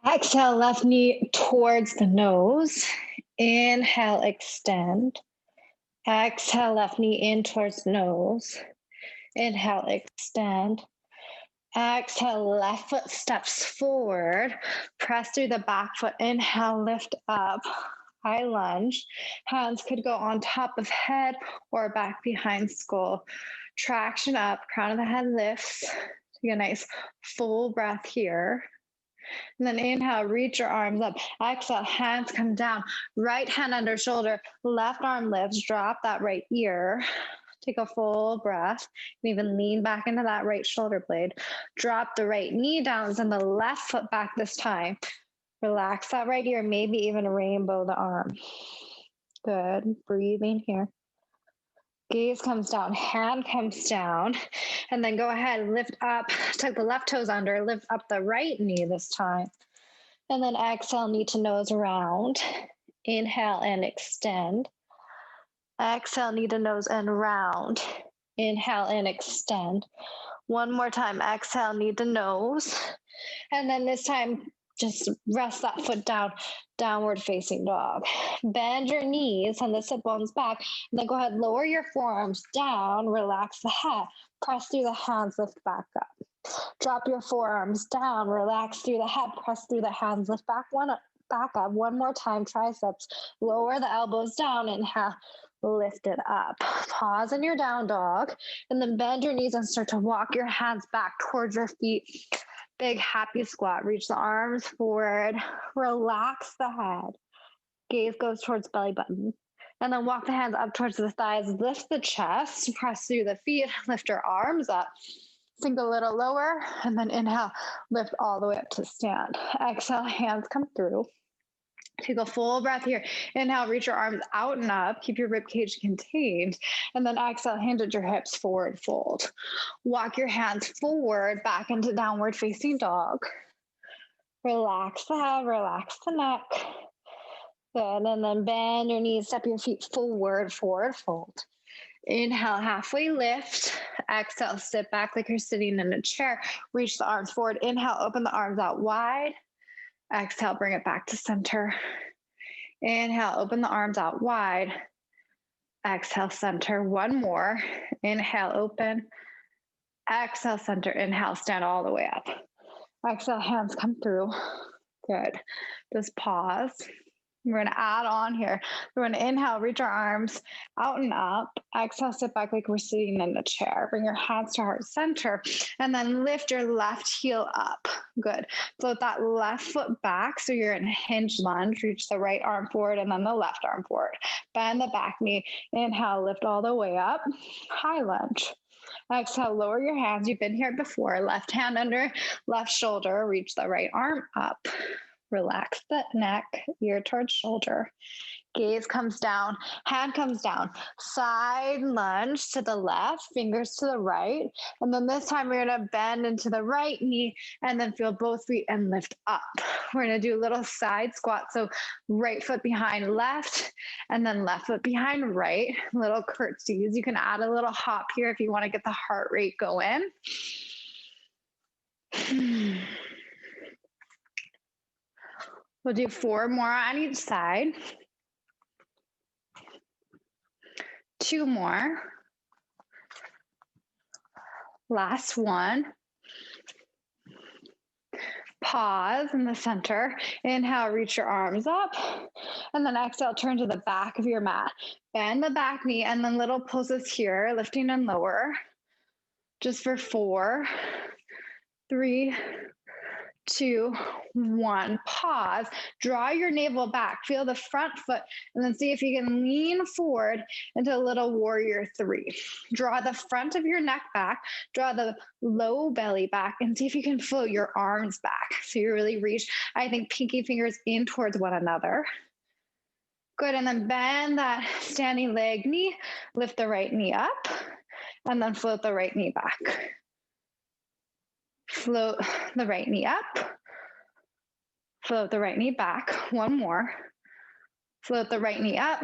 Exhale, left knee towards the nose. Inhale, extend. Exhale, left knee in towards nose. Inhale, extend. Exhale, left foot steps forward. Press through the back foot. Inhale, lift up. High lunge. Hands could go on top of head or back behind skull. Traction up, crown of the head lifts. Take a nice full breath here. And then inhale, reach your arms up. Exhale, hands come down. Right hand under shoulder, left arm lifts. Drop that right ear. Take a full breath. And even lean back into that right shoulder blade. Drop the right knee down, send the left foot back this time. Relax that right ear, maybe even rainbow the arm. Good, breathing here. Gaze comes down, hand comes down, and then go ahead and lift up, tuck the left toes under, lift up the right knee this time. And then exhale, knee to nose around. Inhale and extend. Exhale, knee to nose and round. Inhale and extend. One more time, exhale, knee to nose. And then this time, just rest that foot down, downward facing dog. Bend your knees and the sit bones back. And then go ahead, lower your forearms down, relax the head. Press through the hands, lift back up. Drop your forearms down, relax through the head, press through the hands, lift back up. One more time, triceps. Lower the elbows down, inhale, lift it up. Pause in your down dog, and then bend your knees and start to walk your hands back towards your feet. Big happy squat. Reach the arms forward. Relax the head. Gaze goes towards belly button. And then walk the hands up towards the thighs. Lift the chest. Press through the feet. Lift your arms up. Sink a little lower. And then inhale. Lift all the way up to stand. Exhale. Hands come through. Take a full breath here. Inhale, reach your arms out and up. Keep your rib cage contained. And then exhale, hinge at your hips, forward fold. Walk your hands forward, back into downward facing dog. Relax the head, relax the neck. Good, and then bend your knees, step your feet forward, forward fold. Inhale, halfway lift. Exhale, sit back like you're sitting in a chair. Reach the arms forward. Inhale, open the arms out wide. Exhale, bring it back to center. Inhale, open the arms out wide. Exhale, center. One more. Inhale, open. Exhale, center. Inhale, stand all the way up. Exhale, hands come through. Good. Just pause. We're going to add on here. We're going to inhale, reach our arms out and up. Exhale, sit back like we're sitting in the chair. Bring your hands to heart center. And then lift your left heel up. Good. Float that left foot back. So you're in hinge lunge. Reach the right arm forward and then the left arm forward. Bend the back knee. Inhale, lift all the way up. High lunge. Exhale, lower your hands. You've been here before. Left hand under left shoulder. Reach the right arm up. Relax the neck, ear towards shoulder. Gaze comes down, hand comes down. Side lunge to the left, fingers to the right. And then this time we're gonna bend into the right knee and then feel both feet and lift up. We're gonna do a little side squat. So right foot behind left and then left foot behind right. Little curtsies. You can add a little hop here if you wanna get the heart rate going. We'll do 4 more on each side. 2 more. Last one. Pause in the center. Inhale, reach your arms up. And then exhale, turn to the back of your mat. Bend the back knee and then little pulses here, lifting and lower. Just for 4, 3, 2, 1. Pause. Draw your navel back. Feel the front foot and then see if you can lean forward into a little warrior 3. Draw the front of your neck back. Draw the low belly back and see if you can float your arms back. So you really reach, I think, pinky fingers in towards one another. Good. And then bend that standing leg knee. Lift the right knee up and then float the right knee back. Float the right knee up. Float the right knee back. One more. Float the right knee up.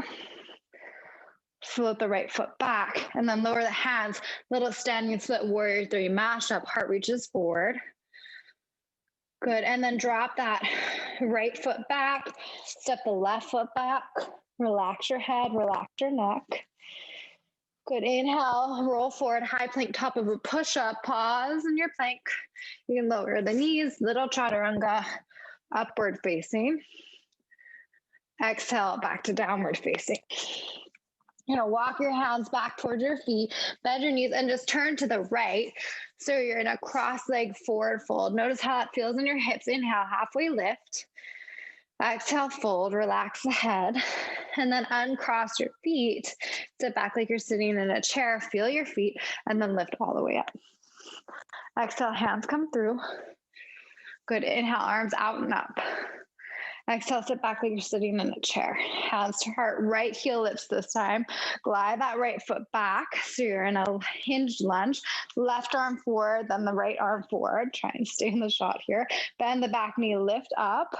float the right foot back, and then lower the hands, little standing split warrior three, mash up, heart reaches forward. Good, and then drop that right foot back, step the left foot back, relax your head, relax your neck. Good, inhale, roll forward, high plank, top of a push-up, pause in your plank. You can lower the knees, little chaturanga, upward facing. Exhale, back to downward facing. You're gonna walk your hands back towards your feet, bend your knees, and just turn to the right. So you're in a cross leg forward fold. Notice how that feels in your hips. Inhale, halfway lift. Exhale, fold, relax the head, and then uncross your feet. Sit back like you're sitting in a chair, feel your feet, and then lift all the way up. Exhale, hands come through. Good, inhale, arms out and up. Exhale, sit back like you're sitting in a chair. Hands to heart, right heel lifts this time. Glide that right foot back. So you're in a hinged lunge. Left arm forward, then the right arm forward. Try and stay in the shot here. Bend the back knee, lift up.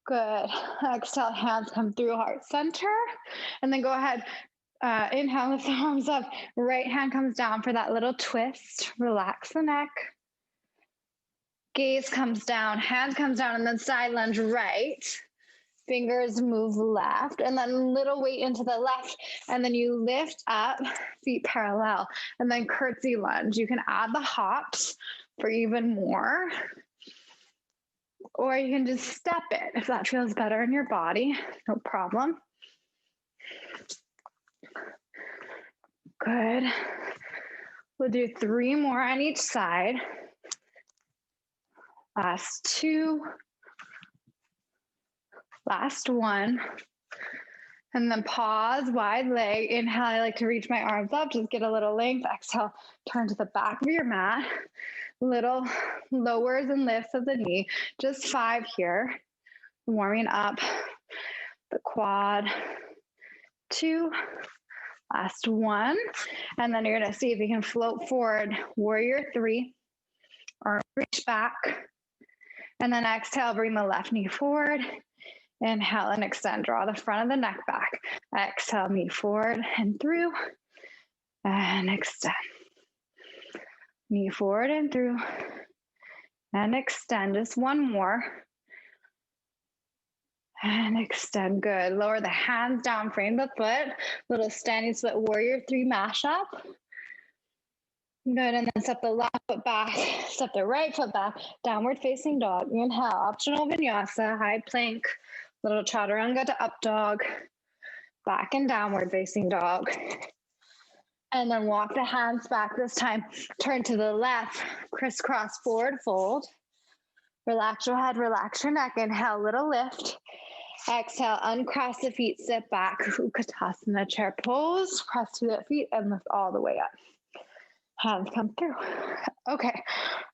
Good. Exhale, hands come through heart center. And then go ahead. Inhale, lift the arms up. Right hand comes down for that little twist. Relax the neck. Gaze comes down, hand comes down, and then side lunge right. Fingers move left, and then little weight into the left, and then you lift up, feet parallel, and then curtsy lunge. You can add the hops for even more, or you can just step it if that feels better in your body, no problem. Good. We'll do 3 more on each side. Last 2, last 1, and then pause, wide leg. Inhale, I like to reach my arms up, just get a little length. Exhale, turn to the back of your mat. Little lowers and lifts of the knee, just 5 here. Warming up the quad. 2, last 1, and then you're gonna see if you can float forward, warrior 3, arm reach back. And then exhale, bring the left knee forward. Inhale and extend, draw the front of the neck back. Exhale, knee forward and through, and extend. Knee forward and through, and extend. Just 1 more. And extend, good. Lower the hands down, frame the foot. Little standing split, warrior 3, mash up. Good, and then step the left foot back, step the right foot back, downward facing dog. Inhale, optional vinyasa, high plank, little chaturanga to up dog, back and downward facing dog. And then walk the hands back this time. Turn to the left, crisscross forward fold. Relax your head, relax your neck. Inhale, little lift. Exhale, uncross the feet, sit back. Utkatasana chair pose, cross to the feet and lift all the way up. Hands come through. Okay,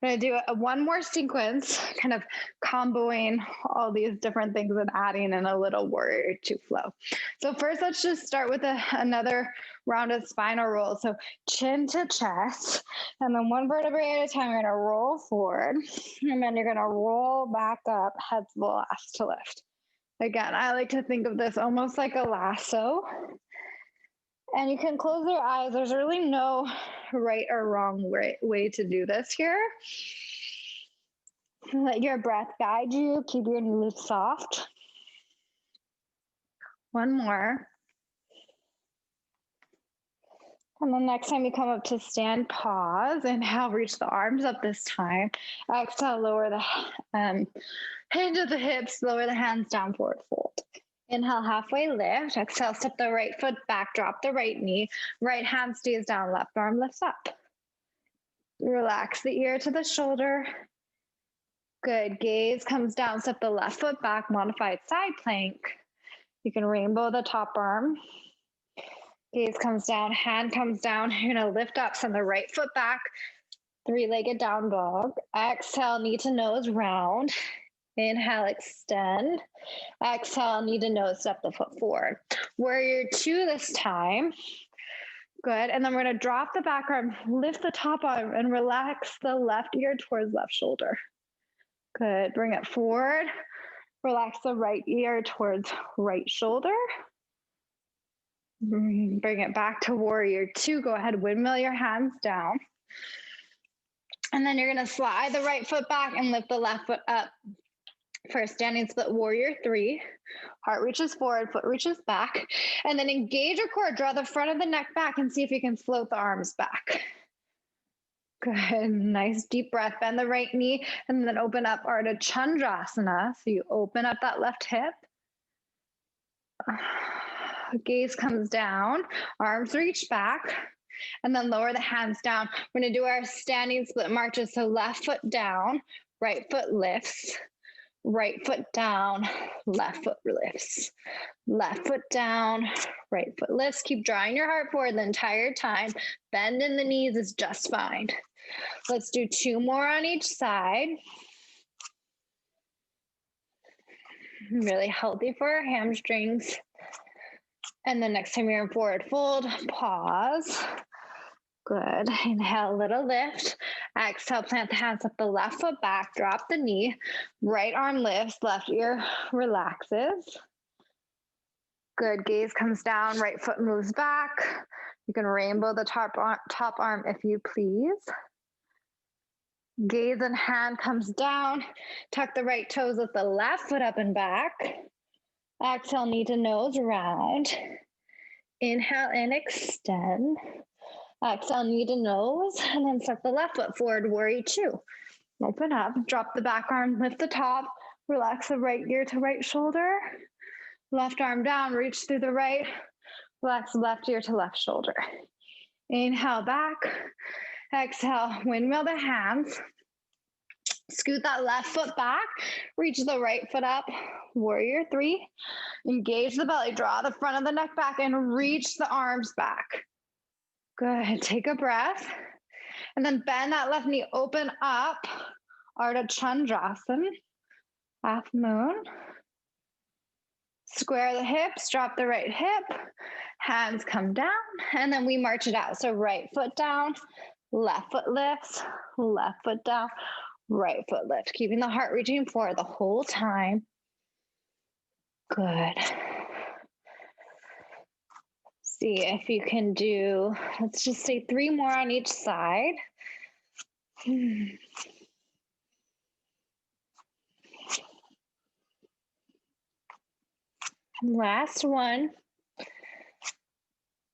I'm gonna do 1 more sequence, kind of comboing all these different things and adding in a little warrior 2 flow. So first, let's just start with another round of spinal roll. So chin to chest, and then 1 vertebrae at a time, you're gonna roll forward, and then you're gonna roll back up, head's the last to lift. Again, I like to think of this almost like a lasso. And you can close your eyes. There's really no right or wrong way to do this here. Let your breath guide you. Keep your knees soft. 1 more. And then next time you come up to stand, pause. Inhale, reach the arms up this time. Exhale, lower the hinge of the hips, lower the hands down, forward fold. Inhale, halfway lift. Exhale, step the right foot back, drop the right knee. Right hand stays down, left arm lifts up. Relax the ear to the shoulder. Good, gaze comes down, step the left foot back, modified side plank. You can rainbow the top arm. Gaze comes down, hand comes down. You're gonna lift up, send the right foot back, 3-legged down dog. Exhale, knee to nose, round. Inhale, extend. Exhale, knee to nose, step the foot forward. Warrior 2 this time. Good, and then we're gonna drop the back arm, lift the top arm, and relax the left ear towards left shoulder. Good, bring it forward. Relax the right ear towards right shoulder. Bring it back to warrior two. Go ahead, windmill your hands down. And then you're gonna slide the right foot back and lift the left foot up for a standing split warrior three. Heart reaches forward, foot reaches back. And then engage your core, draw the front of the neck back and see if you can float the arms back. Good, nice deep breath. Bend the right knee and then open up Ardha Chandrasana. So you open up that left hip. Gaze comes down, arms reach back, and then lower the hands down. We're gonna do our standing split marches. So left foot down, right foot lifts, right foot down, left foot lifts, left foot down, right foot lifts. Keep drawing your heart forward the entire time. Bend in the knees is just fine. Let's do two more on each side. Really healthy for our hamstrings. And then next time you're in forward fold, pause. Good. Inhale, a little lift. Exhale, plant the hands up the left foot back, drop the knee. Right arm lifts, left ear relaxes. Good. Gaze comes down, right foot moves back. You can rainbow the top arm if you please. Gaze and hand comes down. Tuck the right toes with the left foot up and back. Exhale, knee to nose, round. Inhale and extend. Exhale, knee to nose, and then step the left foot forward, warrior two. Open up, drop the back arm, lift the top, relax the right ear to right shoulder. Left arm down, reach through the right, relax the left ear to left shoulder. Inhale back, exhale, windmill the hands. Scoot that left foot back, reach the right foot up, warrior three. Engage the belly, draw the front of the neck back and reach the arms back. Good, take a breath. And then bend that left knee, open up, Ardha Chandrasana, half moon. Square the hips, drop the right hip, hands come down, and then we march it out. So right foot down, left foot lifts, left foot down, right foot lift, keeping the heart reaching forward the whole time. Good. See if you can do, let's just say 3 more on each side. Last one.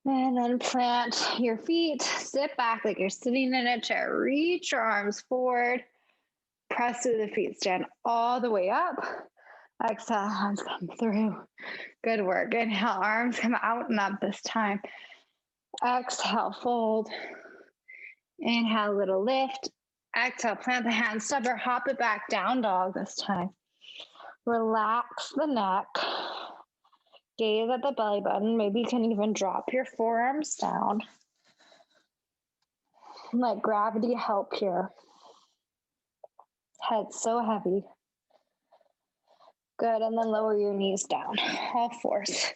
And then plant your feet, sit back like you're sitting in a chair. Reach your arms forward. Press through the feet, stand all the way up. Exhale, hands come through. Good work. Inhale, arms come out and up this time. Exhale, fold. Inhale, little lift. Exhale, plant the hands, step or hop it back, down dog this time. Relax the neck. Gaze at the belly button. Maybe you can even drop your forearms down. Let gravity help here. Head so heavy. Good, and then lower your knees down, all fours.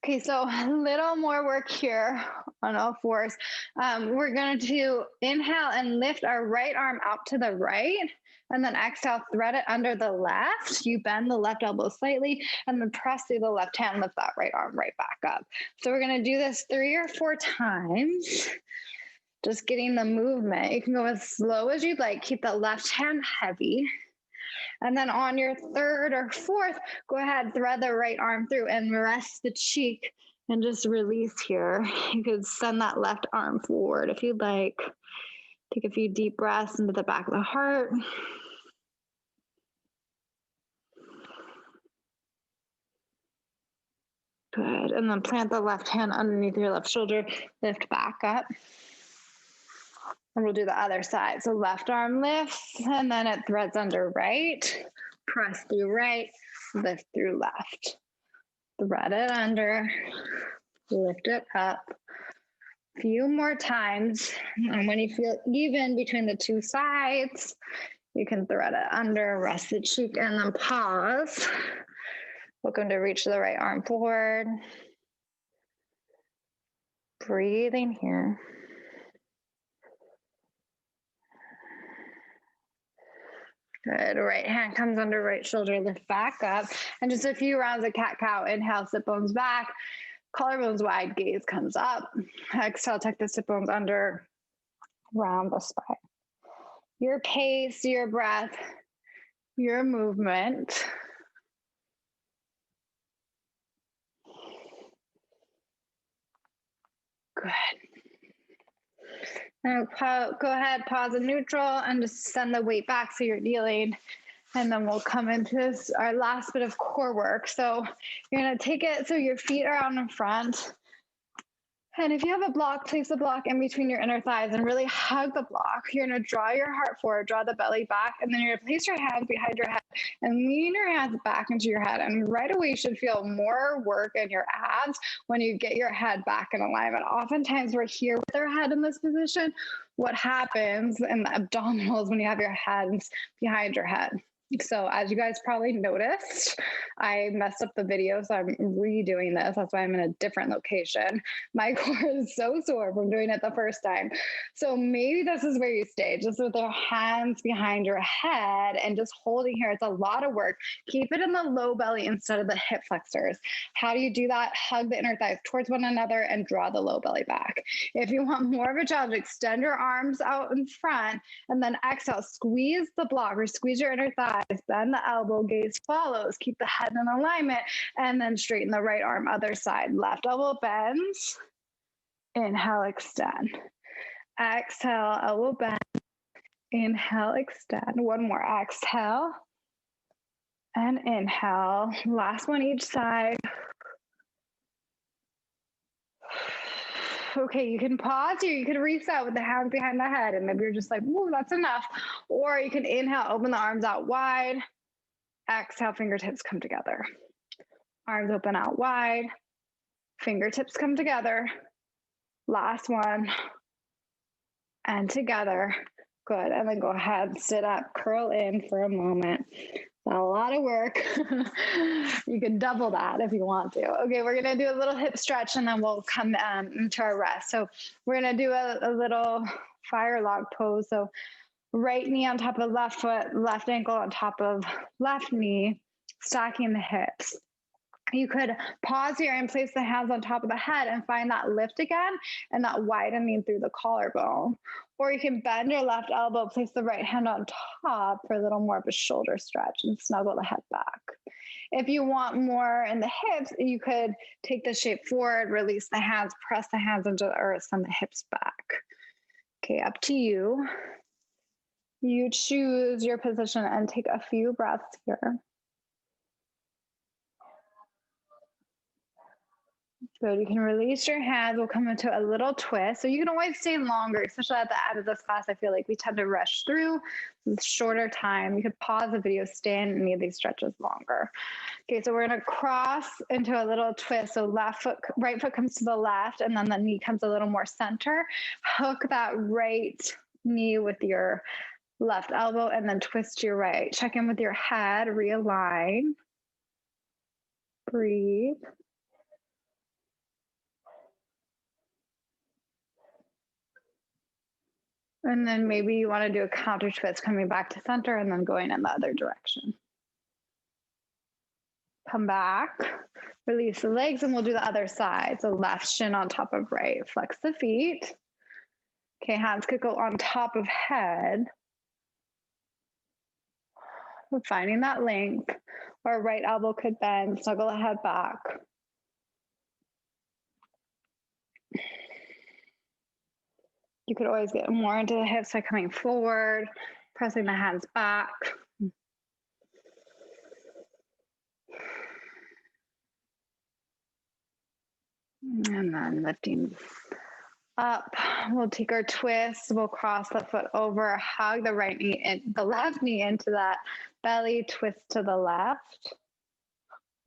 Okay, so a little more work here on all fours. We're going to inhale and lift our right arm out to the right, and then exhale, thread it under the left. You bend the left elbow slightly, and then press through the left hand, lift that right arm right back up. So we're going to do this 3 or 4 times, just getting the movement. You can go as slow as you'd like. Keep the left hand heavy. And then on your 3rd or 4th, go ahead, thread the right arm through and rest the cheek and just release here. You could send that left arm forward if you'd like. Take a few deep breaths into the back of the heart. Good, and then plant the left hand underneath your left shoulder, lift back up. And we'll do the other side. So left arm lifts, and then it threads under right. Press through right, lift through left. Thread it under, lift it up. A few more times. And when you feel even between the 2 sides, you can thread it under, rest the cheek, and then pause. Welcome to reach the right arm forward. Breathing here. Good, right hand comes under right shoulder, lift back up. And just a few rounds of cat-cow. Inhale, sit bones back. Collarbones wide, gaze comes up. Exhale, tuck the sit bones under, round the spine. Your pace, your breath, your movement. Good. Now go ahead, pause in neutral and just send the weight back so you're kneeling. And then we'll come into this, our last bit of core work. So you're gonna take it so your feet are out in front. And if you have a block, place a block in between your inner thighs and really hug the block. You're gonna draw your heart forward, draw the belly back, and then you're gonna place your hands behind your head and lean your hands back into your head. And right away, you should feel more work in your abs when you get your head back in alignment. Oftentimes we're here with our head in this position. What happens in the abdominals when you have your hands behind your head? So as you guys probably noticed, I messed up the video, so I'm redoing this. That's why I'm in a different location. My core is so sore from doing it the first time. So maybe this is where you stay, just with your hands behind your head and just holding here. It's a lot of work. Keep it in the low belly instead of the hip flexors. How do you do that? Hug the inner thighs towards one another and draw the low belly back. If you want more of a challenge, extend your arms out in front and then exhale, squeeze the block or squeeze your inner thigh. Bend the elbow, gaze follows, keep the head in alignment, and then straighten the right arm, other side. Left elbow bends, inhale, extend. Exhale, elbow bend, inhale, extend. One more, exhale, and inhale. Last one each side. Okay, you can pause here. You can reset with the hands behind the head, and maybe you're just like, "Ooh, that's enough." Or you can inhale, open the arms out wide. Exhale, fingertips come together. Arms open out wide. Fingertips come together. Last one. And together. Good. And then go ahead, sit up, curl in for a moment. A lot of work. You can double that if you want to. Okay, we're gonna do a little hip stretch and then we'll come into our rest. So we're gonna do a little fire log pose. So right knee on top of left foot, left ankle on top of left knee, stacking the hips. You could pause here and place the hands on top of the head and find that lift again and that widening through the collarbone. Or you can bend your left elbow, place the right hand on top for a little more of a shoulder stretch and snuggle the head back. If you want more in the hips, you could take the shape forward, release the hands, press the hands into the earth, send the hips back. Okay, up to you. You choose your position and take a few breaths here. Good. You can release your hands. We'll come into a little twist. So you can always stay longer, especially at the end of this class. I feel like we tend to rush through with shorter time. You could pause the video, stay in any of these stretches longer. Okay, so we're going to cross into a little twist. So right foot comes to the left, and then the knee comes a little more center. Hook that right knee with your left elbow, and then twist to your right. Check in with your head, realign. Breathe. And then maybe you want to do a counter twist, coming back to center and then going in the other direction. Come back, release the legs, and we'll do the other side. So left shin on top of right, flex the feet. Okay, hands could go on top of head. We're finding that length, or right elbow could bend, snuggle the head back. You could always get more into the hips by coming forward, pressing the hands back. And then lifting up. We'll take our twist. We'll cross the foot over, hug the right knee and the left knee into that belly, twist to the left.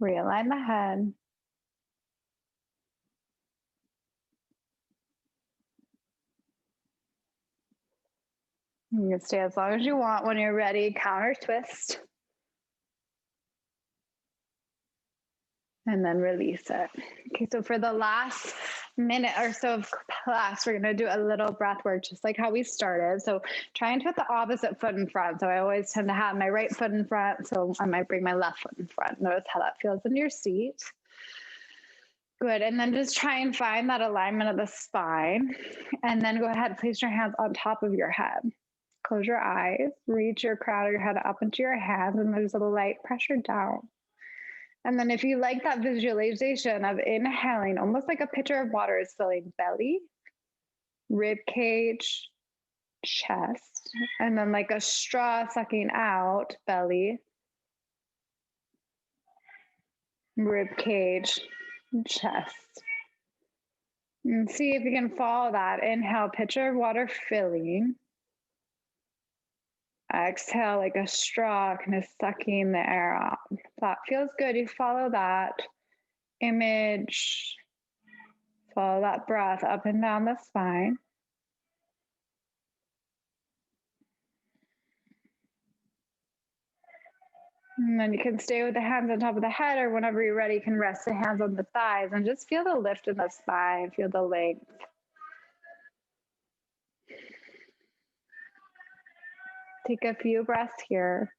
Realign the head. You can stay as long as you want. When you're ready, counter twist. And then release it. Okay, so for the last minute or so of class, we're gonna do a little breath work, just like how we started. So try and put the opposite foot in front. So I always tend to have my right foot in front, so I might bring my left foot in front. Notice how that feels in your seat. Good. And then just try and find that alignment of the spine. And then go ahead, place your hands on top of your head. Close your eyes, reach your crown of your head up into your hands, and there's a light pressure down. And then if you like that visualization of inhaling, almost like a pitcher of water is filling belly, rib cage, chest, and then like a straw sucking out belly, rib cage, chest. And see if you can follow that. Inhale, pitcher of water filling. Exhale like a straw, kind of sucking the air out. If that feels good, you follow that image, follow that breath up and down the spine. And then you can stay with the hands on top of the head, or whenever you're ready, you can rest the hands on the thighs and just feel the lift in the spine, feel the length. Take a few breaths here.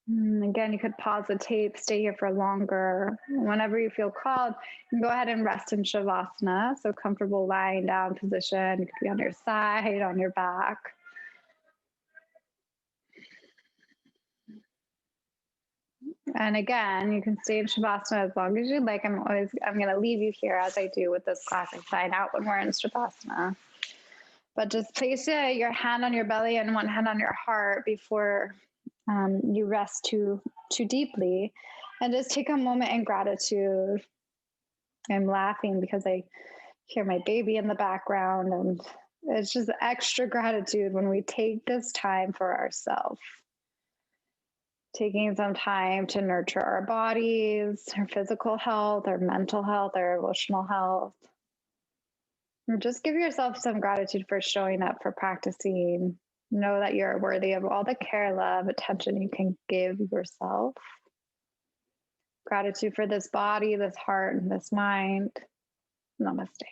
And again, you could pause the tape, stay here for longer. Whenever you feel called, you can go ahead and rest in Shavasana. So comfortable lying down position. You could be on your side, on your back. And again, you can stay in Shavasana as long as you'd like. I'm going to leave you here as I do with this class and sign out when we're in Shavasana. But just place your hand on your belly and one hand on your heart before you rest too deeply. And just take a moment in gratitude. I'm laughing because I hear my baby in the background, and it's just extra gratitude when we take this time for ourselves. Taking some time to nurture our bodies, our physical health, our mental health, our emotional health. And just give yourself some gratitude for showing up, for practicing. Know that you're worthy of all the care, love, attention you can give yourself. Gratitude for this body, this heart, and this mind. Namaste.